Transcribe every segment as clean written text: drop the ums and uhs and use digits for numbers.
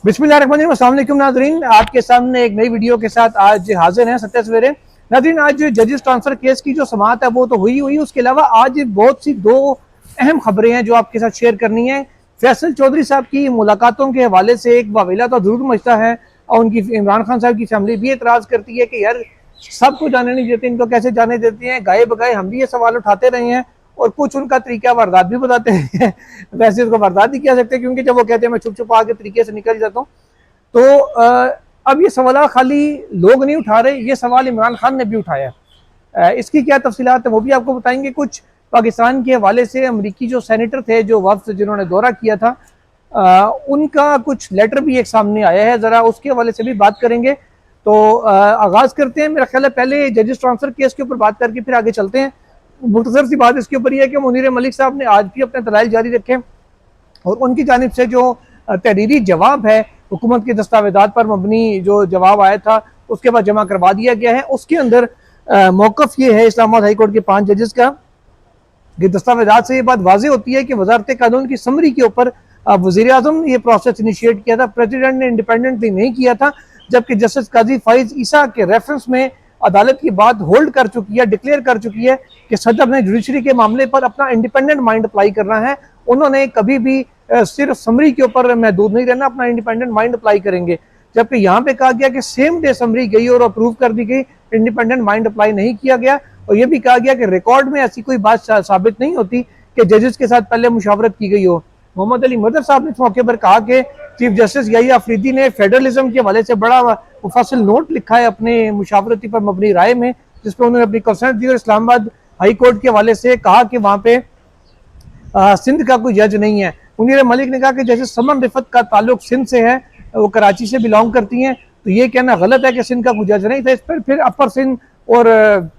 बिस्मिल्लाहिर्रहमानिर्रहीम, अस्सलाम वालेकुम नाज़रीन। आपके सामने एक नई वीडियो के साथ आज हाजिर हैं सत्य सवेरे। नाज़रीन, आज जजेस ट्रांसफर केस की जो समाअत है वो तो हुई, उसके अलावा आज बहुत सी दो अहम खबरें हैं जो आपके साथ शेयर करनी है। फैसल चौधरी साहब की मुलाकातों के हवाले से एक वावेला तो जरूर मचता है और उनकी इमरान खान साहब की फैमिली भी एतराज़ करती है कि यार सबको जाने नहीं देते, इनको कैसे जाने देते हैं। गाये बगाए हम भी ये सवाल उठाते रहे हैं और कुछ उनका तरीका वारदात भी बताते हैं। वैसे उसको वारदात ही कह सकते हैं क्योंकि जब वो कहते हैं मैं छुप छुप आके तरीके से निकल जाता हूँ। तो अब ये सवाल खाली लोग नहीं उठा रहे, ये सवाल इमरान खान ने भी उठाया। इसकी क्या तफसीलात है वो भी आपको बताएंगे। कुछ पाकिस्तान के हवाले से अमरीकी जो सेनेटर थे, जो वफ्द जिन्होंने दौरा किया था, उनका कुछ लेटर भी एक सामने आया है, ज़रा उसके हवाले से भी बात करेंगे। तो आगाज़ करते हैं। मेरा ख्याल है पहले जजेस ट्रांसफर केस के ऊपर बात करके फिर आगे चलते हैं। मुख्तसर सी बात इसके ऊपर यह है कि मुनीर मलिक साहब ने आज भी अपने दलाइल जारी रखे और उनकी जानिब से जो तहरीरी जवाब है हुकूमत के दस्तावेजात पर मबनी जो जवाब आया था उसके बाद जमा करवा दिया गया है। उसके अंदर मौक़िफ़ ये है इस्लामाबाद हाई कोर्ट के 5 जजेस का कि दस्तावेजात से ये बात वाज़े होती है कि वजारत कानून की समरी के ऊपर वज़ीर आज़म ने ये प्रोसेस इनिशिएट किया था, प्रेसिडेंट ने इंडिपेंडेंटली नहीं किया था। जबकि जस्टिस काजी फाइज ईसा के रेफरेंस में अदालत की बात होल्ड कर चुकी है, डिक्लेयर कर चुकी है कि सदर ने जुडिशरी के मामले पर अपना इंडिपेंडेंट माइंड अप्लाई करना है। उन्होंने कभी भी सिर्फ समरी के ऊपर महदूद नहीं रहना, अपना इंडिपेंडेंट माइंड अप्लाई करेंगे। जबकि यहाँ पे कहा गया कि सेम डे समरी गई और अप्रूव कर दी गई, इंडिपेंडेंट माइंड अप्लाई नहीं किया गया। और यह भी कहा गया कि रिकॉर्ड में ऐसी कोई बात साबित नहीं होती कि जजेस के साथ पहले मुशावरत की गई हो। मोहम्मद अली मदर साहब ने इस मौके पर कहा कि चीफ जस्टिस याहिया अफरीदी ने फेडरलिज्म के हवाले से बड़ा मुफस्सिल नोट लिखा है अपने मुशावरती पर मबनी राय में, जिसपे उन्होंने अपनी कंसर्न दी और इस्लामाबाद हाई कोर्ट के हवाले से कहा कि वहाँ पे सिंध का कोई जज नहीं है। मुनीर मलिक ने कहा कि जैसे समन रिफत का ताल्लुक सिंध से है, वो कराची से बिलोंग करती हैं, तो ये कहना गलत है कि सिंध का कोई जज नहीं था। इस पर फिर अपर सिंध और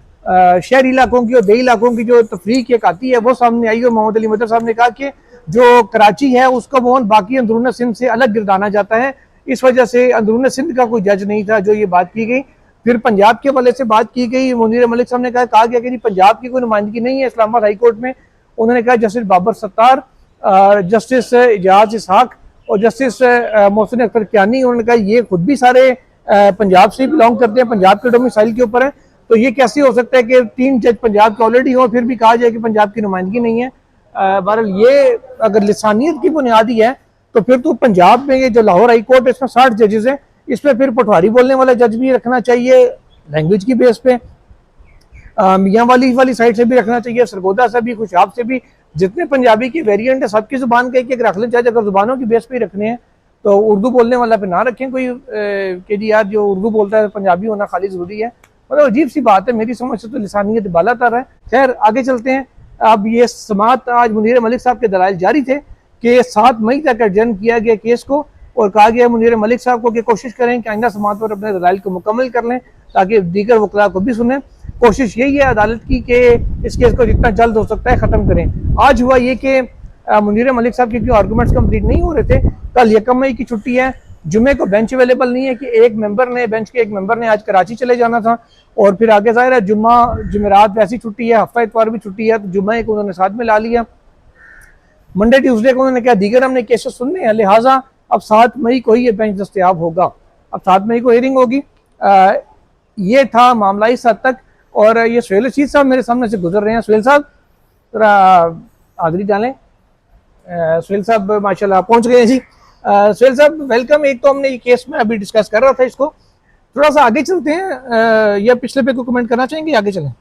शहरी इलाकों की और देही इलाकों की जो तफरीक एक आती है वो सामने आई। और मोहम्मद अली मदर साहब ने कहा कि जो कराची है उसको मोहन बाकी अंदरून सिंध से अलग गिरदाना जाता है, इस वजह से अंदरून सिंध का कोई जज नहीं था, जो ये बात की गई। फिर पंजाब के हवाले से बात की गई। मुनीर मलिक साहब ने कहा गया कि पंजाब की कोई नुमाइंदगी नहीं है इस्लामाबाद हाई कोर्ट में। उन्होंने कहा जस्टिस बाबर सत्तार, जस्टिस इजाज इसहाक और जस्टिस मोहसिन अख्तर कियानी, उन्होंने कहा ये खुद भी सारे पंजाब से बिलोंग करते हैं, पंजाब के डोमिसाइल के ऊपर है, तो ये कैसे हो सकता है कि 3 जज पंजाब के ऑलरेडी हो फिर भी कहा जाए कि पंजाब की नुमाइंदगी नहीं है। बहरहाल ये अगर लिसानियत की बुनियादी है तो फिर तो पंजाब में ये जो लाहौर हाई कोर्ट है इसमें 60 जजेस हैं, इसमें फिर पटवारी बोलने वाला जज भी रखना चाहिए लैंग्वेज की बेस पे, मियाँ वाली साइड से भी रखना चाहिए, सरगोदा से भी, खुशाब से भी, जितने पंजाबी की वेरिएंट है सबकी जुबान का एक रख लें। चाहे अगर जुबानों की बेस पे ही रखने हैं तो उर्दू बोलने वाला पे ना रखें कोई कि जी यार जो उर्दू बोलता है पंजाबी होना खाली जरूरी है। मतलब अजीब सी बात है, मेरी समझ से तो लिसानियत बाला तर है। खैर आगे चलते हैं। अब ये समात आज मुनीर मलिक साहब के दलाइल जारी थे कि 7 मई तक एडजर्न किया गया केस को और कहा गया मुनीर मलिक साहब को कि कोशिश करें कि आइंदा समात पर अपने दलाइल को मुकम्मल कर लें ताकि दीगर वकला को भी सुने। कोशिश यही है अदालत की कि इस केस को जितना जल्द हो सकता है ख़त्म करें। आज हुआ ये कि मुनीर मलिक साहब के आर्गूमेंट्स कंप्लीट नहीं हो रहे थे। कल 1 मई की छुट्टी है, जुमे को बेंच अवेलेबल नहीं है कि बेंच के एक मेंबर ने आज कराची चले जाना था और फिर आगे जाहिर है जुम्मा जुमेरात वैसी छुट्टी है, हफ्ता इतवार भी छुट्टी है, तो जुम्मा एक उन्होंने साथ में ला लिया। मंडे ट्यूसडे को उन्होंने कहा दीगर हमने केसेस सुनने हैं, लिहाजा अब 7 मई को ही ये बेंच दस्तयाब होगा। अब 7 मई को हियरिंग होगी। ये था मामला इस हद तक। और ये सुहेल रशीद साहब मेरे सामने से गुजर रहे हैं। सुहेल साहब जरा हाजिरी डालें। सुहेल साहब माशाल्लाह पहुंच गए हैं जी। सुहेल साहब वेलकम। एक तो हमने ये केस में अभी डिस्कस कर रहा था, इसको थोड़ा सा आगे चलते हैं या पिछले पे को कमेंट करना चाहेंगे, आगे चलें?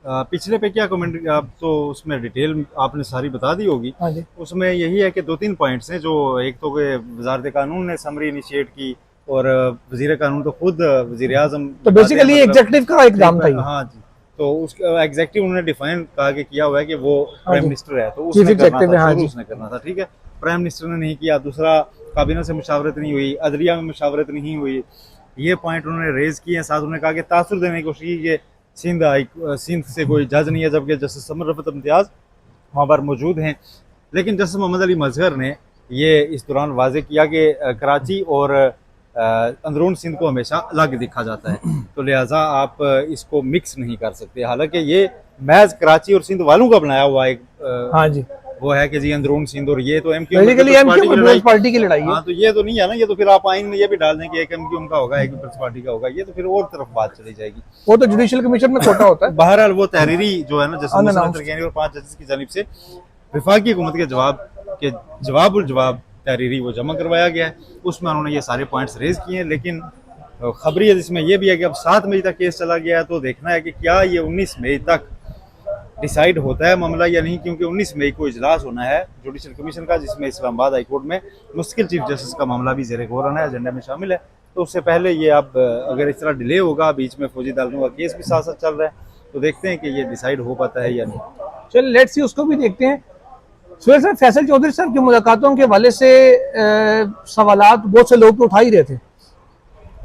पिछले पे क्या कमेंट, आप तो उसमें डिटेल आपने सारी बता दी होगी। हाँ जी। उसमें यही है कि 2-3 पॉइंट्स हैं, जो एक तो वजारत कानून ने समरी इनिशिएट की और वजीर कानून तो खुद वजीर आजम, तो बेसिकली एग्जीक्यूटिव का एग्जाम था। हाँ जी, तो उस एग्जीक्यूटिव उन्होंने डिफाइन कहा कि किया हुआ है कि वो प्राइम मिनिस्टर है, तो उसने करना था, ठीक है। प्राइम मिनिस्टर ने नहीं किया। दूसरा, काबीना से मुशावरत नहीं हुई, अदलिया में मुशावरत नहीं हुई, ये पॉइंट उन्होंने रेज किए हैं। साथ उन्होंने कहा कि तासुर देने की कोशिश की कि सिंध से कोई जज नहीं है, जबकि जस्टिस समर रफत इम्तियाज वहाँ पर मौजूद हैं। लेकिन जस्टिस मोहम्मद अली मजहर ने ये इस दौरान वाजे किया कि कराची और अंदरून सिंध को हमेशा अलग देखा जाता है, तो लिहाजा आप इसको मिक्स नहीं कर सकते। हालांकि ये महज कराची और सिंध वालों का बनाया हुआ एक हाँ जी वो है कि जी अंदरून सिंध और ये तो बेसिकली एमक्यू पीपल्स पार्टी की लड़ाई है। हाँ, तो ये तो नहीं है ना, ये तो फिर आप आइन में ये भी डाल दें कि एक एमक्यूएम का होगा, एक पीपल्स पार्टी का होगा, ये तो फिर और तरफ बात चली जाएगी। वो तो जुडिशियल कमीशन में कोटा होता है। बहरहाल वो तहरीरी जो है ना जस्टिस और 5 जजेस की जानिब से वफाकी हुकूमत के जवाब तहरीरी वो जमा करवाया गया है, उसमें उन्होंने ये सारे पॉइंट्स रेज किए हैं। लेकिन खबरियत इसमें यह भी है कि अब 7 मई तक केस चला गया है, तो देखना है कि क्या ये 19 मई तक डिसाइड होता है मामला या नहीं, क्योंकि 19 मई को इजलास होना है जुडिशल कमीशन का, जिसमें इस्लामाबाद हाई कोर्ट में मुश्किल चीफ जस्टिस का मामला भी ज़ेरे गौर है, एजेंडा में शामिल है। तो उससे पहले ये अब अगर इस तरह डिले होगा, बीच में फौजी अदालतों का केस भी साथ साथ चल रहा है, तो देखते हैं कि ये डिसाइड हो पाता है या नहीं। चलिए लेट्स सी, उसको भी देखते हैं। सुहेल साहब, फैसल चौधरी साहब की मुलाकातों के हवाले से सवालात बहुत से लोग तो उठा ही रहे थे,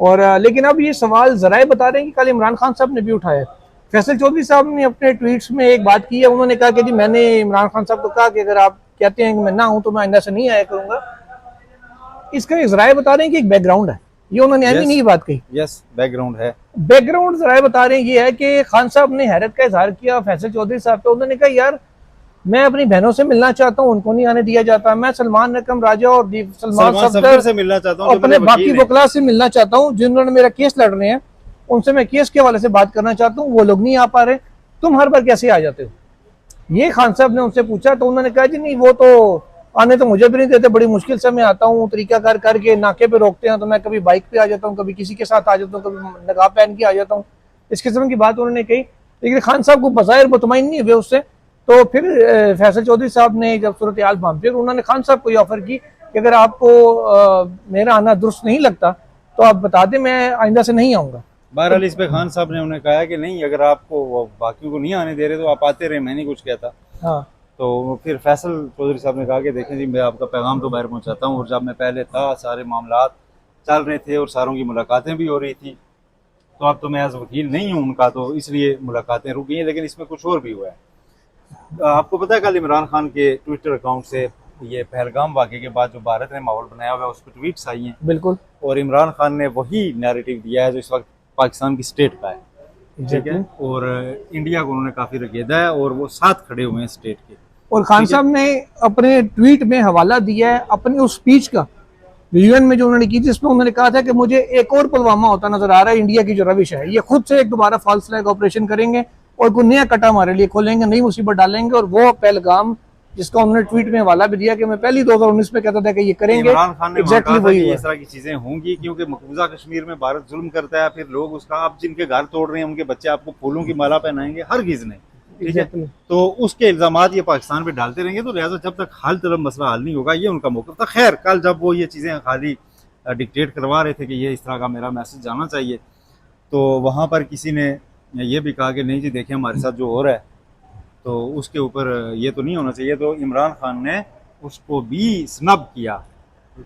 और लेकिन अब ये सवाल जराए बता रहे हैं कि कल इमरान खान साहब ने भी उठाया। फैसल चौधरी साहब ने अपने ट्वीट्स में एक बात की है, उन्होंने कहा कि जी मैंने इमरान खान साहब को कहा कि अगर आप कहते हैं कि मैं ना हूं तो मैं आइंदा से नहीं आया करूंगा। इसका एक जराए बता रहे हैं कि एक बैकग्राउंड है, ये उन्होंने अभी नहीं बात कही। यस, बैकग्राउंड है। बैकग्राउंड जराए बता रहे हैं ये है कि खान साहब ने हैरत का इजहार किया फैसल चौधरी साहब पे। उन्होंने कहा यार मैं अपनी बहनों से मिलना चाहता हूँ, उनको नहीं आने दिया जाता। मैं सलमान रकम राजा और सलमान सफदर से मिलना चाहता हूँ, अपने बाकी वकला से मिलना चाहता हूँ जिन्होंने मेरा केस लड़ रहे हैं, उनसे मैं केस के हवाले से बात करना चाहता हूँ, वो लोग नहीं आ पा रहे, तुम हर बार कैसे आ जाते हो? ये खान साहब ने उनसे पूछा, तो उन्होंने कहा जी नहीं वो तो आने तो मुझे भी नहीं देते, बड़ी मुश्किल से मैं आता हूँ, तरीकाकार करके नाके पे रोकते हैं, तो मैं कभी बाइक पे आ जाता हूँ, कभी किसी के साथ आ जाता हूँ, कभी नकाब पहन के आ जाता हूँ। इस किस्म की बात उन्होंने कही। लेकिन खान साहब को बज़ाहिर मुतमईन नहीं हुए उससे। तो फिर फैसल चौधरी साहब ने जब सूरत हाल भांपी, उन्होंने खान साहब को ये ऑफर की कि अगर आपको मेरा आना दुरुस्त नहीं लगता तो आप बता दें, मैं आइंदा से नहीं आऊँगा। बहरहाल इस पे खान साहब ने उन्हें कहा कि नहीं, अगर आपको बाकियों को नहीं आने दे रहे तो आप आते रहे, मैं नहीं कुछ कहता। हाँ, तो फिर फैसल चौधरी साहब ने कहा कि देखें जी, मैं आपका पैगाम तो बाहर पहुंचाता हूँ, और जब मैं पहले था सारे मामला चल रहे थे और सारों की मुलाकातें भी हो रही थी, तो अब तो मैं एज वकील नहीं हूँ उनका, तो इसलिए मुलाकातें रुक गई हैं। लेकिन इसमें कुछ और भी हुआ है। आपको पता है कल इमरान खान के ट्विटर अकाउंट से ये पहलगाम वाक़े के बाद जो भारत ने माहौल बनाया हुआ है उस पर ट्वीट्स आई हैं। बिल्कुल। और इमरान खान ने वही नैरेटिव दिया है जो इस वक्त पाकिस्तान की स्टेट का है, ठीक है, और इंडिया को उन्होंने काफी रगेदा है और वो साथ खड़े हुए हैं स्टेट के। और खान साहब ने अपने ट्वीट में हवाला दिया है अपनी उस स्पीच का यूएन में जो उन्होंने की, जिसमें उन्होंने कहा था कि मुझे एक और पुलवामा होता नजर आ रहा है। इंडिया की जो रविश है, ये खुद से एक दोबारा फॉल्स फ्लैग ऑपरेशन करेंगे और कोई नया कटा हमारे लिए खोलेंगे, नई मुसीबत डालेंगे। और वो पहलगाम जिसका उन्होंने ट्वीट में हवाला भी दिया कि मैं पहले 2019 में कहता था कि ये करेंगे, इमरान खान ने एग्जैक्टली वही इस तरह की चीजें होंगी, क्योंकि मकबूजा कश्मीर में भारत जुल्म करता है, फिर लोग उसका, आप जिनके घर तोड़ रहे हैं उनके बच्चे आपको फूलों की माला पहनाएंगे, हरगिज नहीं, ठीक है। तो उसके इल्जामात ये पाकिस्तान पे डालते रहेंगे, तो लिहाजा जब तक हाल तरफ मसला हल नहीं होगा, ये उनका मौक़िफ़ था। खैर कल जब वो ये चीजें खाली डिक्टेट करवा रहे थे कि ये इस तरह का मेरा मैसेज जाना चाहिए, तो वहाँ पर किसी ने ये भी कहा कि नहीं जी देखें हमारे साथ जो हो रहा है तो उसके ऊपर ये तो नहीं होना चाहिए। तो इमरान खान ने उसको भी स्नब किया,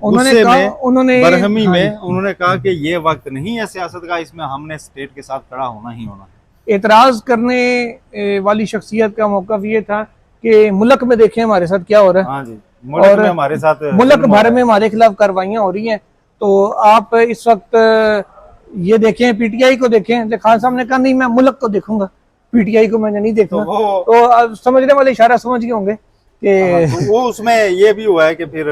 उन्होंने बरहमी में उन्होंने कहा कि ये वक्त नहीं है सियासत का, इसमें हमने स्टेट के साथ खड़ा होना ही होना। एतराज करने वाली शख्सियत का मौक़िफ़ ये था कि मुल्क में देखें हमारे साथ क्या हो रहा है। हाँ जी, मुल्क में हमारे साथ, मुल्क भर में हमारे खिलाफ कार्रवाइयाँ हो रही हैं। तो आप इस वक्त ये देखें, पीटीआई को देखें। खान साहब ने कहा नहीं मैं मुल्क को देखूंगा, पीटीआई को मैंने नहीं देखना। तो अब समझने वाले इशारा समझ गए होंगे कि तो वो उसमें ये भी हुआ है कि फिर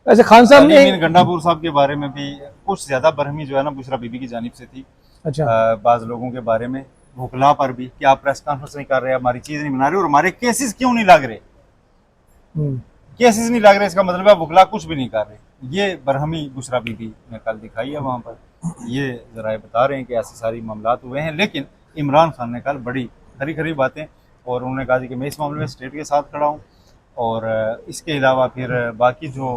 ऐसे खान साहब ने गंडापुर साहब के बारे में भी कुछ ज्यादा बरहमी जो है ना बुशरा बीबी की जानिब से थी। अच्छा, बाज लोगों के बारे में, भुखला पर भी कि आप प्रेस कॉन्फ्रेंस नहीं कर रहे, हमारी चीज नहीं बना रहे और हमारे केसेस क्यों नहीं लग रहे, केसेस नहीं लग रहे, इसका मतलब है भुखला कुछ भी नहीं कर रहे। ये बरहमी बुशरा बीबी ने कल दिखाई है वहाँ पर, ये जरा बता रहे हैं कि ऐसे सारी मामलात हुए हैं। लेकिन इमरान खान ने कल बड़ी खरी खरी बातें, और उन्होंने कहा कि मैं इस मामले में स्टेट के साथ खड़ा हूँ। और इसके अलावा फिर बाकी जो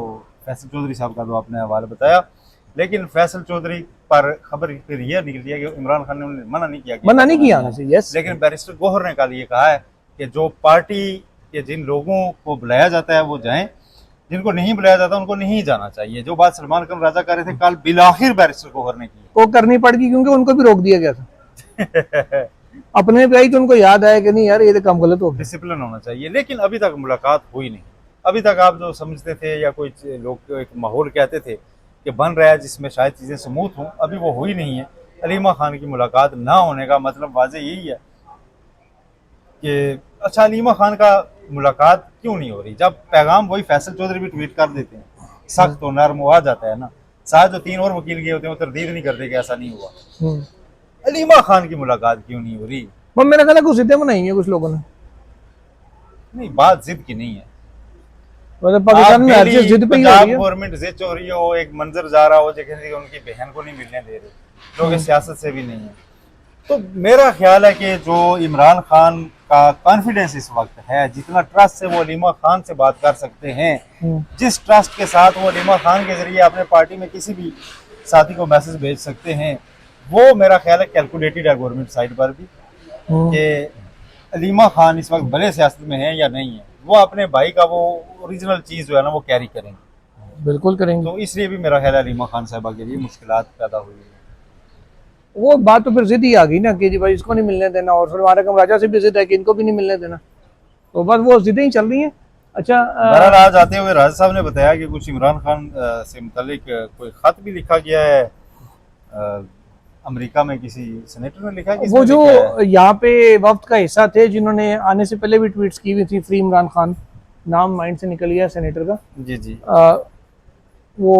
फैसल चौधरी साहब का जो आपने हवाला बताया, लेकिन फैसल चौधरी पर खबर फिर यह निकलती है कि इमरान खान ने मना नहीं किया, यस। लेकिन बैरिस्टर गौहर ने कल ये कहा है कि जो पार्टी के जिन लोगों को बुलाया जाता है वो जाएं, जिनको नहीं बुलाया जाता उनको नहीं जाना चाहिए। जो बात सलमान खान राजा कर रहे थे कल बिलाखिर बैरिस्टर गौहर ने की, वो करनी पड़गी क्योंकि उनको भी रोक दिया गया था। अपने पे आई तो उनको याद आया कि नहीं यार ये तो काम गलत हो गया, डिसिप्लिन होना चाहिए। लेकिन अभी तक मुलाकात हुई नहीं। अभी तक आप जो समझते थे या कोई लोग एक माहौल कहते थे कि बन रहा है जिसमें शायद चीज़ें स्मूथ हों, अभी वो हुई नहीं है। अलीमा खान की मुलाकात ना होने का मतलब वाज़े यही है कि अच्छा अलीमा खान का मुलाकात क्यों नहीं हो रही, जब पैगाम वही फैसल चौधरी भी ट्वीट कर देते हैं, सख्त और नरम वो आ जाता है ना, साथ जो 3 और वकील गए होते हैं वो तरदीद नहीं करते कि ऐसा नहीं हुआ। अलीमा खान की मुलाकात क्यों नहीं हो रही? पर मेरा ख्याल है कुछ जिद्दें बनाई हैं कुछ लोगों ने। नहीं, बात जिद की नहीं है, मतलब पाकिस्तान में हर चीज जिद पे ही हो रही है। गवर्नमेंट जिद हो रही हो, एक मंजर जा रहा हो जगह से उनकी बहन को नहीं मिलने दे रहे लोग, सियासत से भी नहीं है। तो मेरा ख्याल है कि जो इमरान खान का कॉन्फिडेंस इस वक्त है, जितना ट्रस्ट से वो अलीमा खान से बात कर सकते हैं, जिस ट्रस्ट के साथ वो अलीमा खान के जरिए अपने पार्टी में किसी भी साथी को मैसेज भेज सकते हैं, वो मेरा ख्याल है कैलकुलेटेड है गवर्नमेंट साइड पर भी कि अलीमा खान इस वक्त भले सियासत में है या नहीं है, वो अपने भाई का वो ओरिजिनल चीज जो है ना वो कैरी करेंगे। बिल्कुल करेंगे। तो इसलिए भी मेरा ख्याल है अलीमा खान साहबा के लिए मुश्किलात पैदा हुई है। वो बात तो फिर जिद ही आ गई ना कि जी भाई इसको नहीं मिलने देना, और फिर हमारे राजा से भी जिद है कि इनको भी नहीं मिलने देना, तो बस वो जिदें ही चल रही हैं। अच्छा बहरहाल आज आते हुए राजा साहब ने बताया कि कुछ इमरान खान से मुतालिक कोई खत भी लिखा गया है, अमेरिका में किसी सेनेटर ने लिखा है, वो जो यहाँ पे वफ्द का हिस्सा थे जिन्होंने आने से पहले भी ट्वीट्स की हुई थी, फ्री इमरान खान, नाम माइंड से निकल गया सेनेटर का। जी जी वो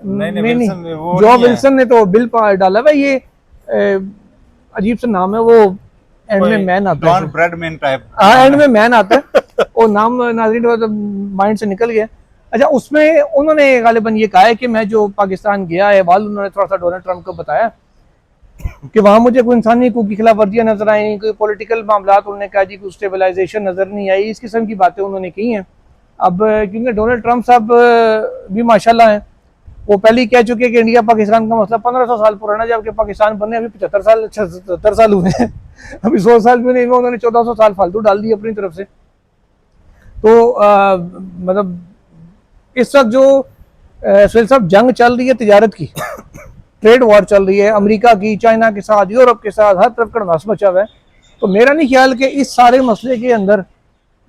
नहीं जो विल्सन ने तो बिल डाला हुआ, ये अजीब सा नाम है, वो एंड में मैन आता है, ब्रेडमैन टाइप, हाँ एंड में मैन आता है, वो नाम नाज़रीन माइंड से निकल गया। अच्छा, उसमें उन्होंने गालिबन ये कहा है कि मैं जो पाकिस्तान गया है, वाल उन्होंने थोड़ा सा डोनाल्ड ट्रंप को बताया कि वहाँ मुझे कोई इंसानी हकूक़ की खिलाफवर्जियाँ नजर आई, कोई पॉलिटिकल मामला, उन्होंने कहा जी कोई स्टेबलाइजेशन नजर नहीं आई, इस किस्म की बातें उन्होंने की हैं। अब क्योंकि डोनाल्ड ट्रंप साहब भी माशाल्लाह हैं, वो पहले ही कह चुके हैं कि इंडिया पाकिस्तान का मसला 1500 साल पुराना, जबकि पाकिस्तान बनने अभी 75 साल हुए हैं, अभी 100 साल भी नहीं हुए, उन्होंने 1400 साल फालतू डाल दी अपनी तरफ से। तो मतलब इस वक्त जो सुहेल साहब जंग चल रही है तिजारत की, ट्रेड वॉर चल रही है अमेरिका की, चाइना के साथ, यूरोप के साथ, हर तरफ कड़मास मचा हुआ है। तो मेरा नहीं ख्याल कि इस सारे मसले के अंदर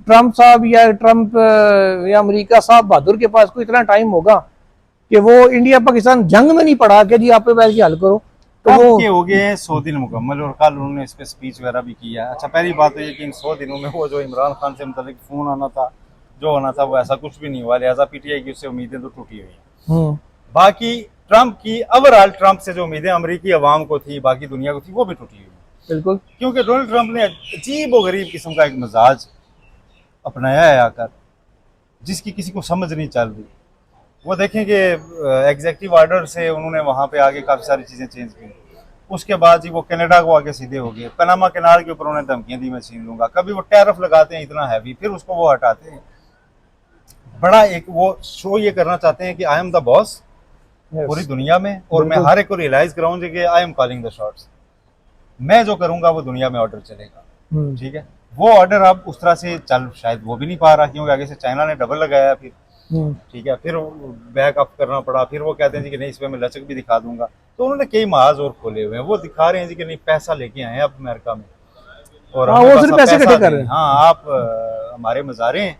ट्रंप या अमेरिका साहब बहादुर के पास कोई इतना टाइम होगा कि वो इंडिया पाकिस्तान जंग में नहीं पड़ा कि जी आप पे बैठ के हल करो। तो वो हो गए 100 दिन मुकम्मल, और कल उन्होंने इस पे स्पीच वगैरह भी किया। अच्छा, पहली बात तो ये कि इन 100 दिनों में वो जो इमरान खान से मुतालिक फोन आना था, जो होना था, वो ऐसा कुछ भी नहीं हुआ, लिहाजा पीटीआई की उससे उम्मीदें तो टूटी हुई हैं। बाकी ट्रंप की ओवरऑल ट्रंप से जो उम्मीदें अमेरिकी अवाम को थी, बाकी दुनिया को थी, वो भी टूटी हुई है। बिल्कुल, क्योंकि डोनाल्ड ट्रंप ने अजीब व गरीब किस्म का एक मिजाज अपनाया है आकर, जिसकी किसी को समझ नहीं चल रही। वो देखें कि एग्जीक्यूटिव ऑर्डर से उन्होंने वहाँ पे आगे काफ़ी सारी चीज़ें चेंज की, उसके बाद जी वो कनाडा को आगे सीधे हो गए, पनामा कैनाल के ऊपर उन्होंने धमकियाँ दी मैं छीन लूंगा, कभी वो टैरिफ लगाते हैं इतना हैवी, फिर उसको वो हटाते हैं। बड़ा एक वो शो ये करना चाहते हैं कि आई एम द बॉस पूरी दुनिया में, और मैं हर एक को रियलाइज कराऊंगी कि I am calling the shots, मैं जो करूंगा वो दुनिया में ऑर्डर चलेगा। ठीक है, वो ऑर्डर अब उस तरह से चल शायद वो भी नहीं पा रहा, क्योंकि आगे से चाइना ने डबल लगाया फिर। ठीक है, फिर बैक अप करना पड़ा, फिर वो कहते हैं जी कि नहीं इस पर मैं लचक भी दिखा दूंगा। तो उन्होंने कई महाज और खोले हुए हैं, वो दिखा रहे हैं जी कि नहीं पैसा लेके आए हैं अब अमेरिका में, और वो सिर्फ पैसे इकट्ठे कर रहे हैं। हाँ, आप हमारे मज़ारे हैं,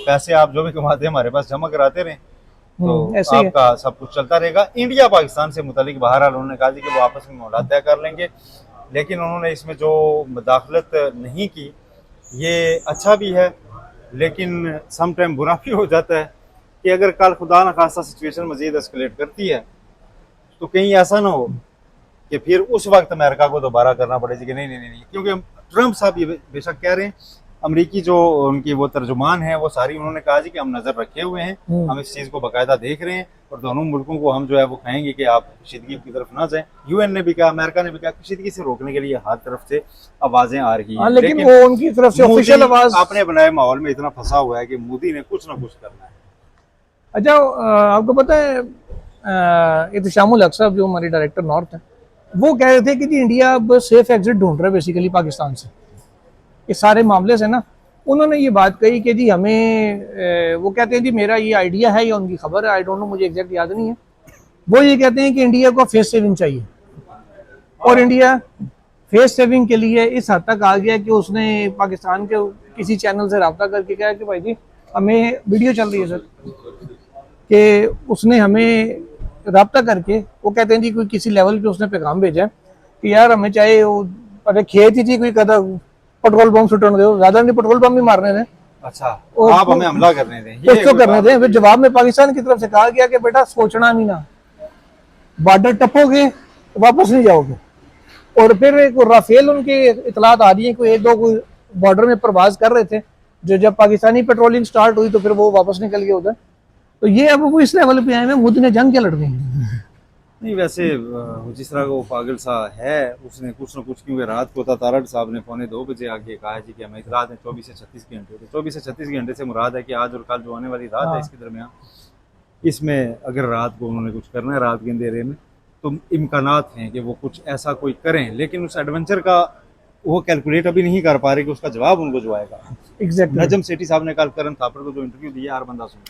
पैसे आप जो भी कमाते हैं हमारे पास जमा कराते रहे, तो आपका सब कुछ चलता रहेगा। इंडिया पाकिस्तान से मुतालिक बहरहाल उन्होंने कहा जी कि वो आपस में मामला तय कर लेंगे, लेकिन उन्होंने इसमें जो मुदाखलत नहीं की ये अच्छा भी है, लेकिन सम टाइम बुरा भी हो जाता है कि अगर कल खुदा न खासा सिचुएशन मजीद एस्केलेट करती है तो कहीं ऐसा ना हो कि फिर उस वक्त अमेरिका को दोबारा करना पड़े कि नहीं नहीं नहीं, क्योंकि ट्रंप साहब ये बेशक कह रहे हैं, अमेरिकी जो उनकी वो तर्जुमान है वो सारी उन्होंने कहा जी कि हम नजर रखे हुए हैं, हम इस चीज़ को बाकायदा देख रहे हैं, और दोनों मुल्कों को हम जो है वो कहेंगे कि आप कशीदगी की तरफ ना जाएं। यूएन ने भी कहा, अमेरिका ने भी कहा, कशीदगी से रोकने के लिए हर तरफ से आवाजें आ रही हैं, लेकिन वो उनकी तरफ से ऑफिशियल आवाज अपने बनाए माहौल में इतना फंसा हुआ है कि मोदी ने कुछ ना कुछ करना है। अच्छा, आपको पता है इत्तिशामुल हक साहब जो हमारे डायरेक्टर नॉर्थ है, वो कह रहे थे कि जी इंडिया अब सेफ एग्जिट ढूंढ रहा है बेसिकली पाकिस्तान से, इस सारे मामले से ना। उन्होंने ये बात कही कि जी हमें वो कहते हैं जी मेरा ये आइडिया है या उनकी खबर है, आई डोंट नो, मुझे एग्जैक्ट याद नहीं है। वो ये कहते हैं कि इंडिया को फेस सेविंग चाहिए, और इंडिया फेस सेविंग के लिए इस हद तक आ गया कि उसने पाकिस्तान के किसी चैनल से रब्ता करके कहा कि भाई जी हमें वीडियो चल रही है सर, कि उसने हमें रब्ता करके, वो कहते हैं जी कोई किसी लेवल पे उसने पैगाम भेजा कि यार हमें चाहे वो खेत ही थी कोई कदर पेट्रोल पंप सुटन दो, ज्यादा नहीं पेट्रोल पंप भी मारने थे, अच्छा आप हमें हमला करने दें, कुछ तो करने थे। फिर जवाब में पाकिस्तान की तरफ से कहा गया कि बेटा सोचना नहीं ना, बॉर्डर टपोगे वापस नहीं जाओगे। और फिर एक राफेल उनके इतलात आ रही है कोई एक दो कोई बॉर्डर में प्रवास कर रहे थे, जो जब पाकिस्तानी पेट्रोलिंग स्टार्ट हुई तो फिर वो वापस निकल गए उधर। तो ये अब वो इस लेवल पे आए हैं, मुद्दे ने जंग क्या लड़ रहे हैं। नहीं वैसे जिस तरह का वो पागल सा है, उसने कुछ ना कुछ, क्योंकि रात को तारड़ साहब ने 2:45 आके कहा है जी कि हमें इतलात है 24 से 36 घंटे, तो 24 से 36 घंटे से मुराद है कि आज और कल जो आने वाली रात है इसके दरमियान, इसमें अगर रात को उन्होंने कुछ करना है रात के अंधेरे में, तो इम्कानात हैं कि वो कुछ ऐसा कोई करें, लेकिन उस एडवेंचर का वो कैलकुलेट अभी नहीं कर पा रहे कि उसका जवाब उनको जो आएगा। एग्जैक्टली। नजम सेठी साहब ने कल करण थापर को जो इंटरव्यू दिया, हर बंदा सुन,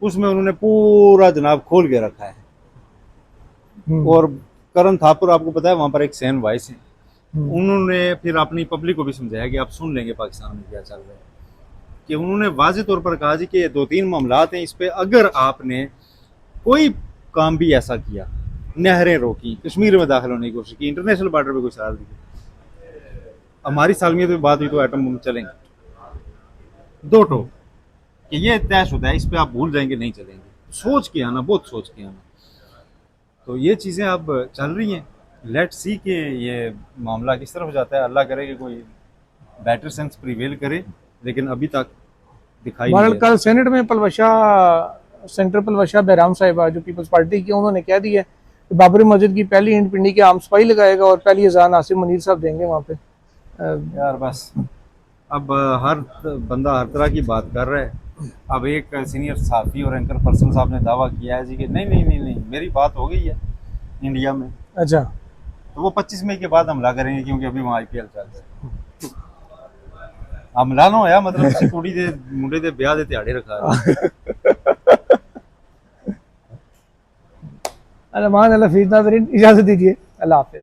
उसमें उन्होंने पूरा जनाब खोल के रखा है। और करण थापर आपको पता है वहां पर एक सैन वॉइस है, उन्होंने फिर अपनी पब्लिक को भी समझाया कि आप सुन लेंगे पाकिस्तान में क्या चल रहा है, कि उन्होंने वाज़ेह तौर पर कहा जी कि ये 2-3 मामलात हैं, इस पे अगर आपने कोई काम भी ऐसा किया, नहरें रोकी, कश्मीर में दाखिल होने की कोशिश की, इंटरनेशनल बॉर्डर पे कोई सवाल दी, हमारी सालमियत में बात हुई तो एटम बम चलेंगे, दो टोक कि ये तयशुदा है, इस पे आप भूल जाएंगे, नहीं चलेंगे। सोच के आना, बहुत सोच के आना। तो ये चीज़ें अब चल रही हैं, लेट सी के ये मामला किस तरफ जाता है। अल्लाह करे कि कोई बेटर सेंस प्रिवेल करे, लेकिन अभी तक दिखाई नहीं दे रहा। कल सेनेट में पलवशा, सेंटर पलवशा बहराम साहिबा जो पीपल्स पार्टी की, उन्होंने कह दिया कि बाबरी मस्जिद की पहली ईंट पिंडी के आम सफाई लगाएगा और पहली अजान आसिम मुनीर साहब देंगे वहाँ पे। यार बस अब हर बंदा हर तरह की बात कर रहा है। अब एक सीनियर सहाफ़ी और एंकर पर्सन साहब ने दावा किया है जी कि नहीं नहीं नहीं नहीं मेरी बात हो गई है इंडिया में। अच्छा, तो वो 25 मई के बाद हमला करेंगे, क्योंकि अभी वहाँ IPL चल रहा है। हमला ना होया मतलब किसी कुड़ी दे मुंडे दे ब्याह दे दिहाड़े रखा है। अल्लाह मान अल्लाह, इजाजत दीजिए, अल्लाह हाफिज़।